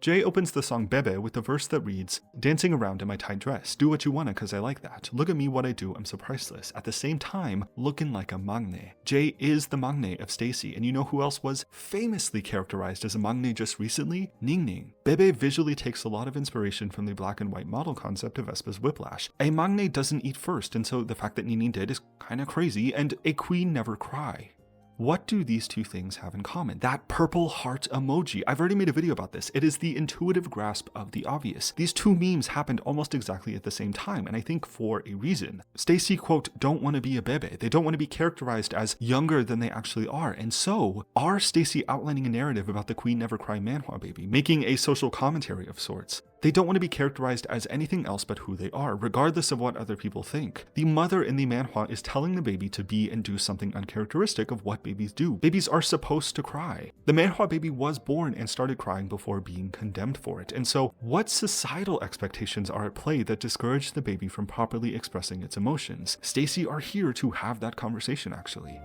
Jay opens the song BEBE with a verse that reads, "Dancing around in my tight dress, do what you wanna cause I like that. Look at me what I do, I'm so priceless. At the same time, looking like a maknae." Jay is the maknae of STAYC, and you know who else was famously characterized as a maknae just recently? Ningning. BEBE visually takes a lot of inspiration from the black and white model concept of Vespa's Whiplash. A maknae doesn't eat first, and so the fact that Ningning did is kinda crazy, and a queen never cry. What do these two things have in common? That purple heart emoji. I've already made a video about this. It is the intuitive grasp of the obvious. These two memes happened almost exactly at the same time, and I think for a reason. STAYC, quote, don't want to be a bebe. They don't want to be characterized as younger than they actually are. And so, are STAYC outlining a narrative about the Queen Never Cry manhwa baby, making a social commentary of sorts? They don't want to be characterized as anything else but who they are, regardless of what other people think. The mother in the manhwa is telling the baby to be and do something uncharacteristic of what babies do. Babies are supposed to cry. The manhwa baby was born and started crying before being condemned for it. And so, what societal expectations are at play that discourage the baby from properly expressing its emotions? STAYC are here to have that conversation, actually.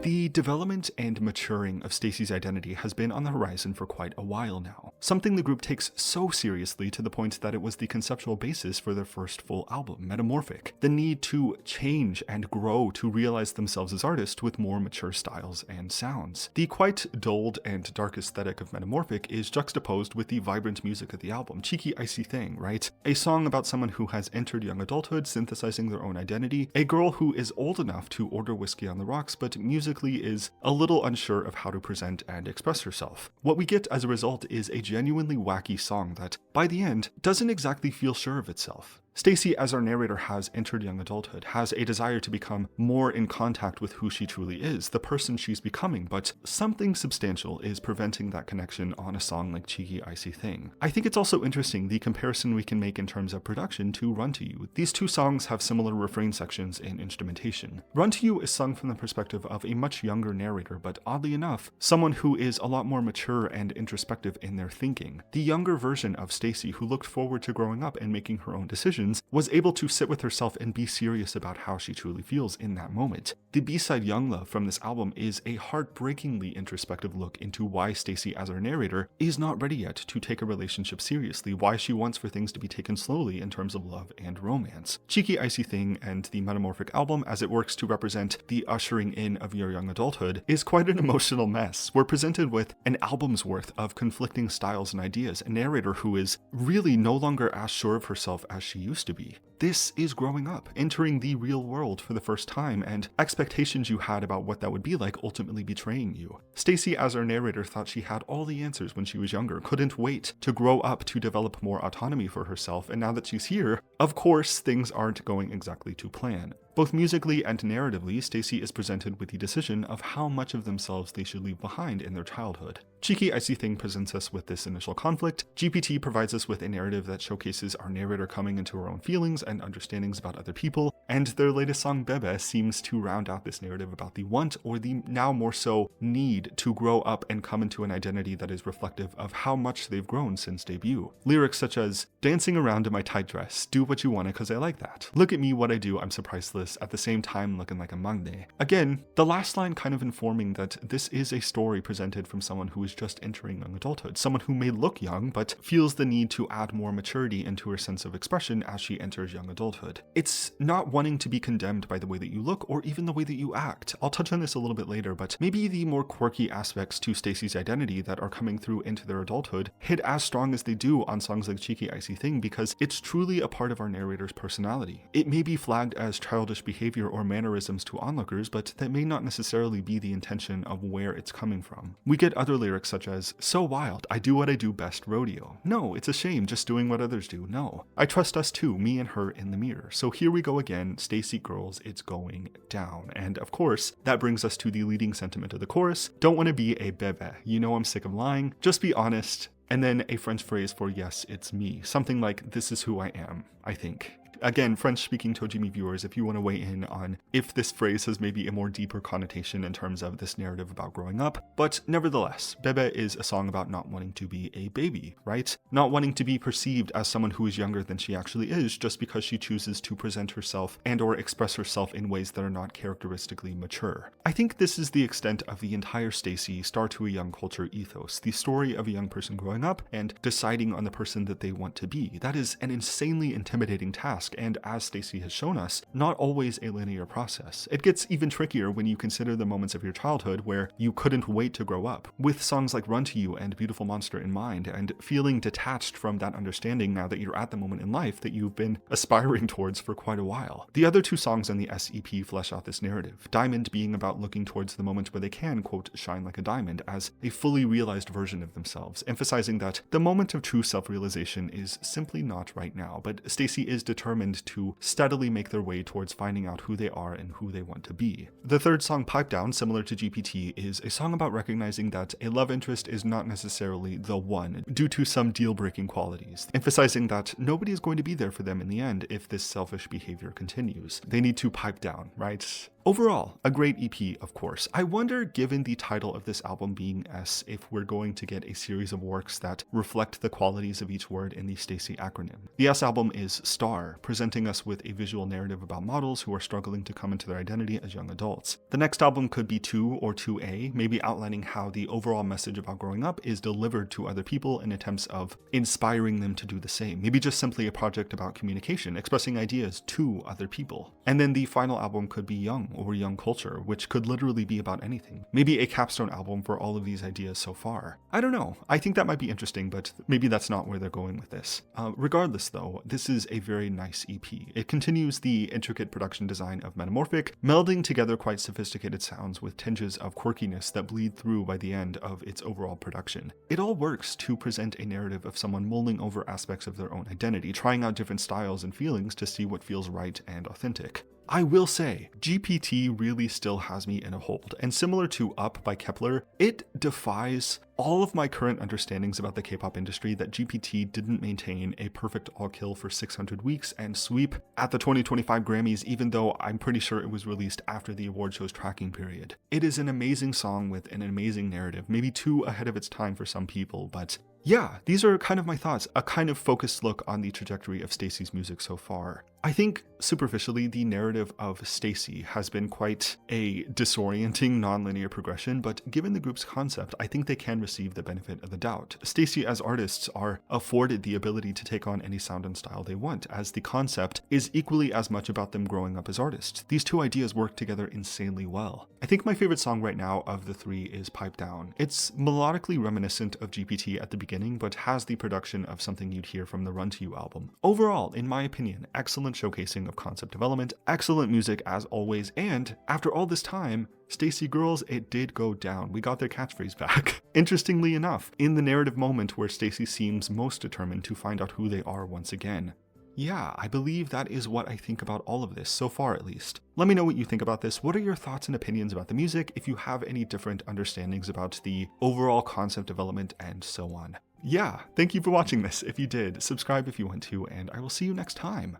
The development and maturing of STAYC's identity has been on the horizon for quite a while now, something the group takes so seriously to the point that it was the conceptual basis for their first full album, Metamorphic. The need to change and grow to realize themselves as artists with more mature styles and sounds. The quite dulled and dark aesthetic of Metamorphic is juxtaposed with the vibrant music of the album, Cheeky Icy Thing, right? A song about someone who has entered young adulthood, synthesizing their own identity, a girl who is old enough to order whiskey on the rocks, but musically is a little unsure of how to present and express herself. What we get as a result is a genuinely wacky song that, by the end, doesn't exactly feel sure of itself. STAYC, as our narrator, has entered young adulthood, has a desire to become more in contact with who she truly is, the person she's becoming, but something substantial is preventing that connection on a song like Cheeky Icy Thing. I think it's also interesting the comparison we can make in terms of production to Run To You. These two songs have similar refrain sections in instrumentation. Run To You is sung from the perspective of a much younger narrator, but oddly enough, someone who is a lot more mature and introspective in their thinking. The younger version of STAYC, who looked forward to growing up and making her own decisions, was able to sit with herself and be serious about how she truly feels in that moment. The B-side Young Love from this album is a heartbreakingly introspective look into why STAYC, as our narrator, is not ready yet to take a relationship seriously, why she wants for things to be taken slowly in terms of love and romance. Cheeky Icy Thing and the Metamorphic album, as it works to represent the ushering in of your young adulthood, is quite an emotional mess. We're presented with an album's worth of conflicting styles and ideas, a narrator who is really no longer as sure of herself as she used to be. This is growing up, entering the real world for the first time, and expectations you had about what that would be like ultimately betraying you. STAYC, as our narrator, thought she had all the answers when she was younger, couldn't wait to grow up to develop more autonomy for herself, and now that she's here, of course, things aren't going exactly to plan. Both musically and narratively, STAYC is presented with the decision of how much of themselves they should leave behind in their childhood. Cheeky Icy Thing presents us with this initial conflict. GPT provides us with a narrative that showcases our narrator coming into her own feelings and understandings about other people, and their latest song BEBE seems to round out this narrative about the want, or the now more so need, to grow up and come into an identity that is reflective of how much they've grown since debut. Lyrics such as, "Dancing around in my tight dress, do what you wanna cause I like that. Look at me what I do, I'm so priceless, at the same time looking like a maknae." Again, the last line kind of informing that this is a story presented from someone who is just entering young adulthood, someone who may look young but feels the need to add more maturity into her sense of expression as she enters young adulthood. It's not wanting to be condemned by the way that you look or even the way that you act. I'll touch on this a little bit later, but maybe the more quirky aspects to STAYC's identity that are coming through into their adulthood hit as strong as they do on songs like Cheeky Icy Thing because it's truly a part of our narrator's personality. It may be flagged as childish behavior or mannerisms to onlookers, but that may not necessarily be the intention of where it's coming from. We get other lyrics such as, "So wild, I do what I do best, rodeo. No, it's a shame just doing what others do. No. I trust us too, me and her in the mirror. So here we go again, STAYC girls, it's going down." And of course, that brings us to the leading sentiment of the chorus, "Don't want to be a bebe. You know I'm sick of lying. Just be honest." And then a French phrase for "yes, it's me." Something like, "This is who I am," I think. Again, French-speaking choujimi viewers, if you want to weigh in on if this phrase has maybe a more deeper connotation in terms of this narrative about growing up, but nevertheless, BEBE is a song about not wanting to be a baby, right? Not wanting to be perceived as someone who is younger than she actually is just because she chooses to present herself and or express herself in ways that are not characteristically mature. I think this is the extent of the entire STAYC Star to a Young Culture ethos, the story of a young person growing up and deciding on the person that they want to be. That is an insanely intimidating task, and as STAYC has shown us, not always a linear process. It gets even trickier when you consider the moments of your childhood where you couldn't wait to grow up. With songs like Run to You and Beautiful Monster in mind, and feeling detached from that understanding now that you're at the moment in life that you've been aspiring towards for quite a while. The other two songs on the SEP flesh out this narrative, Diamond being about looking towards the moment where they can, quote, shine like a diamond as a fully realized version of themselves, emphasizing that the moment of true self-realization is simply not right now, but STAYC is determined to steadily make their way towards finding out who they are and who they want to be. The third song, Pipe Down, similar to GPT, is a song about recognizing that a love interest is not necessarily the one due to some deal-breaking qualities, emphasizing that nobody is going to be there for them in the end if this selfish behavior continues. They need to pipe down, right? Overall, a great EP, of course. I wonder, given the title of this album being S, if we're going to get a series of works that reflect the qualities of each word in the STAYC acronym. The S album is Star, presenting us with a visual narrative about models who are struggling to come into their identity as young adults. The next album could be 2 or 2A, maybe outlining how the overall message about growing up is delivered to other people in attempts of inspiring them to do the same. Maybe just simply a project about communication, expressing ideas to other people. And then the final album could be Young, or Young Culture, which could literally be about anything. Maybe a capstone album for all of these ideas so far. I don't know. I think that might be interesting, but maybe that's not where they're going with this. Regardless though, this is a very nice EP. It continues the intricate production design of Metamorphic, melding together quite sophisticated sounds with tinges of quirkiness that bleed through by the end of its overall production. It all works to present a narrative of someone mulling over aspects of their own identity, trying out different styles and feelings to see what feels right and authentic. I will say, GPT really still has me in a hold, and similar to Up by Kepler, it defies all of my current understandings about the K-pop industry that GPT didn't maintain a perfect all-kill for 600 weeks and sweep at the 2025 Grammys, even though I'm pretty sure it was released after the award show's tracking period. It is an amazing song with an amazing narrative, maybe too ahead of its time for some people, but yeah, these are kind of my thoughts, a kind of focused look on the trajectory of STAYC's music so far. I think superficially the narrative of STAYC has been quite a disorienting non-linear progression, but given the group's concept, I think they can receive the benefit of the doubt. STAYC as artists are afforded the ability to take on any sound and style they want, as the concept is equally as much about them growing up as artists. These two ideas work together insanely well. I think my favorite song right now of the three is Pipe Down. It's melodically reminiscent of GPT at the beginning, but has the production of something you'd hear from the Run to You album. Overall, in my opinion, excellent showcasing of concept development, excellent music as always, and after all this time, STAYC girls, it did go down. We got their catchphrase back. Interestingly enough, in the narrative moment where STAYC seems most determined to find out who they are once again. Yeah, I believe that is what I think about all of this, so far at least. Let me know what you think about this. What are your thoughts and opinions about the music, if you have any different understandings about the overall concept development and so on. Yeah, thank you for watching this. If you did, subscribe if you want to, and I will see you next time.